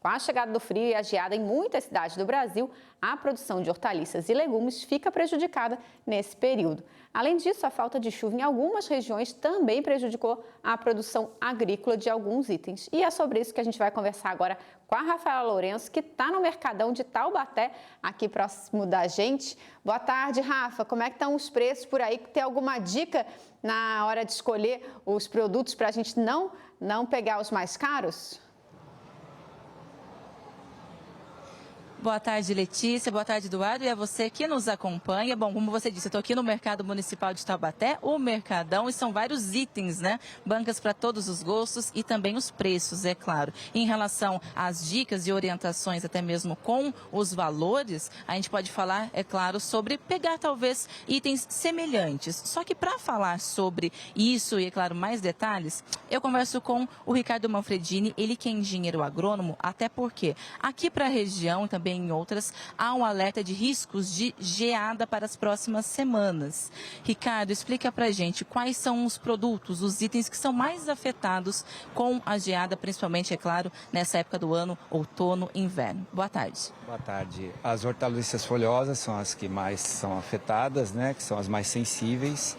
Com a chegada do frio e a geada em muitas cidades do Brasil, a produção de hortaliças e legumes fica prejudicada nesse período. Além disso, a falta de chuva em algumas regiões também prejudicou a produção agrícola de alguns itens. E é sobre isso que a gente vai conversar agora com a Rafaela Lourenço, que está no Mercadão de Taubaté, aqui próximo da gente. Boa tarde, Rafa. Como é que estão os preços por aí? Tem alguma dica na hora de escolher os produtos para a gente não pegar os mais caros? Boa tarde, Letícia. Boa tarde, Eduardo. E a você que nos acompanha. Bom, como você disse, eu estou aqui no Mercado Municipal de Taubaté, o Mercadão, e são vários itens, né? Bancas para todos os gostos e também os preços, é claro. Em relação às dicas e orientações, até mesmo com os valores, a gente pode falar, é claro, sobre pegar talvez itens semelhantes. Só que para falar sobre isso e, é claro, mais detalhes, eu converso com o Ricardo Manfredini, ele que é engenheiro agrônomo, até porque aqui para a região também em outras, há um alerta de riscos de geada para as próximas semanas. Ricardo, explica pra gente quais são os produtos, os itens que são mais afetados com a geada, principalmente, é claro, nessa época do ano, outono, inverno. Boa tarde. Boa tarde. As hortaliças folhosas são as que mais são afetadas, né, que são as mais sensíveis.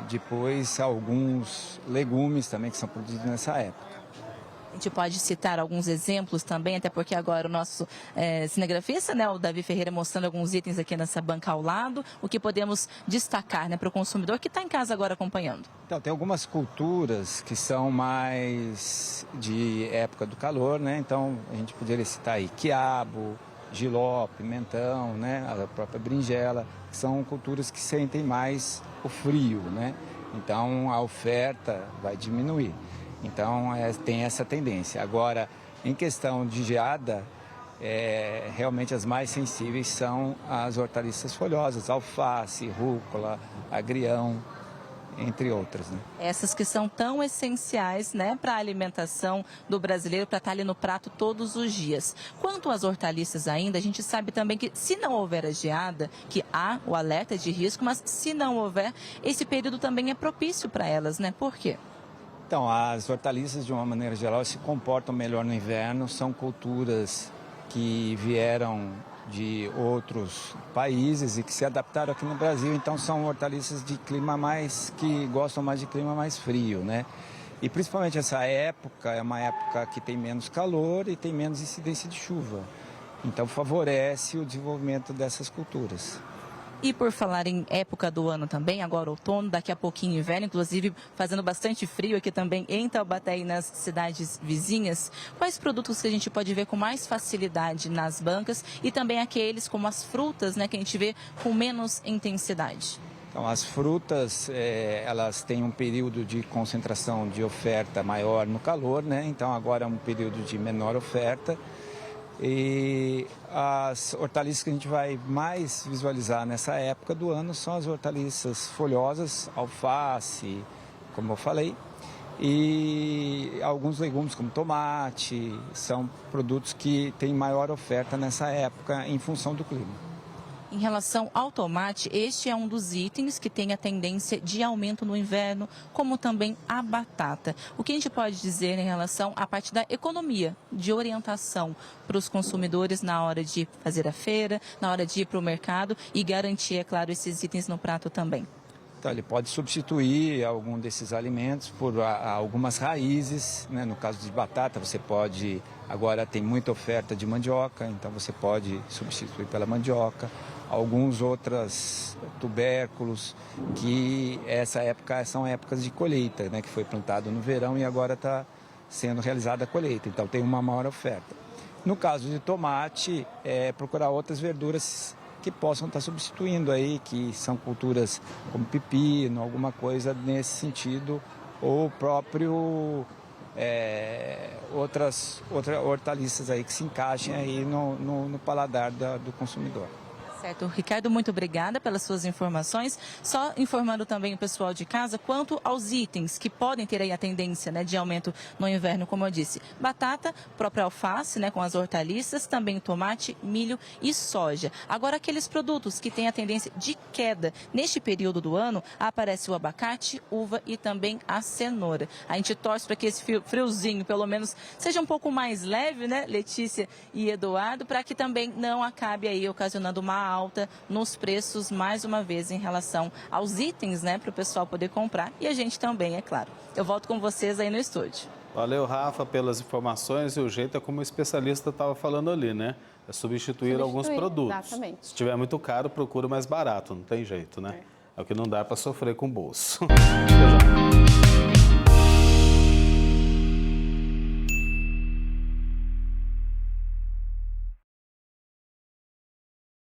Depois, alguns legumes também que são produzidos nessa época. A gente pode citar alguns exemplos também, até porque agora o nosso cinegrafista, né, o Davi Ferreira, mostrando alguns itens aqui nessa banca ao lado, o que podemos destacar, né, para o consumidor que está em casa agora acompanhando. Então, tem algumas culturas que são mais de época do calor, né? Então, a gente poderia citar aí quiabo, jiló, pimentão, né, a própria berinjela, que são culturas que sentem mais o frio, né? Então, a oferta vai diminuir. Então, tem essa tendência. Agora, em questão de geada, realmente as mais sensíveis são as hortaliças folhosas, alface, rúcula, agrião, entre outras, né? Essas que são tão essenciais, né, para a alimentação do brasileiro, para estar ali no prato todos os dias. Quanto às hortaliças ainda, a gente sabe também que se não houver a geada, que há o alerta de risco, mas se não houver, esse período também é propício para elas, né? Por quê? Então, as hortaliças, de uma maneira geral, se comportam melhor no inverno. São culturas que vieram de outros países e que se adaptaram aqui no Brasil. Então, são hortaliças de clima que gostam mais de clima mais frio, né? E principalmente essa época é uma época que tem menos calor e tem menos incidência de chuva. Então, favorece o desenvolvimento dessas culturas. E por falar em época do ano também, agora outono, daqui a pouquinho inverno, inclusive fazendo bastante frio aqui também em Taubaté e nas cidades vizinhas, quais produtos que a gente pode ver com mais facilidade nas bancas e também aqueles como as frutas, né, que a gente vê com menos intensidade? Então, as frutas, elas têm um período de concentração de oferta maior no calor, né? Então, agora é um período de menor oferta. E as hortaliças que a gente vai mais visualizar nessa época do ano são as hortaliças folhosas, alface, como eu falei, e alguns legumes como tomate, são produtos que têm maior oferta nessa época em função do clima. Em relação ao tomate, este é um dos itens que tem a tendência de aumento no inverno, como também a batata. O que a gente pode dizer em relação à parte da economia, de orientação para os consumidores na hora de fazer a feira, na hora de ir para o mercado e garantir, é claro, esses itens no prato também? Então, ele pode substituir algum desses alimentos por algumas raízes, né? No caso de batata, você pode, agora tem muita oferta de mandioca, então você pode substituir pela mandioca. Alguns outros tubérculos, que essa época são épocas de colheita, né? Que foi plantado no verão e agora está sendo realizada a colheita, então tem uma maior oferta. No caso de tomate, procurar outras verduras que possam estar substituindo aí, que são culturas como pepino, alguma coisa nesse sentido, ou próprio outras hortaliças aí que se encaixem aí no paladar do consumidor. Certo, Ricardo, muito obrigada pelas suas informações. Só informando também o pessoal de casa quanto aos itens que podem ter aí a tendência, né, de aumento no inverno, como eu disse. Batata, própria alface, né, com as hortaliças, também tomate, milho e soja. Agora, aqueles produtos que têm a tendência de queda neste período do ano, aparece o abacate, uva e também a cenoura. A gente torce para que esse friozinho, pelo menos, seja um pouco mais leve, né, Letícia e Eduardo, para que também não acabe aí ocasionando uma alta nos preços, mais uma vez, em relação aos itens, né, para o pessoal poder comprar. E a gente também, é claro. Eu volto com vocês aí no estúdio. Valeu, Rafa, pelas informações. E o jeito é como o especialista estava falando ali, né? É substituir alguns produtos. Exatamente. Se estiver muito caro, procura mais barato. Não tem jeito, né? É o que não dá para sofrer com o bolso. Até já.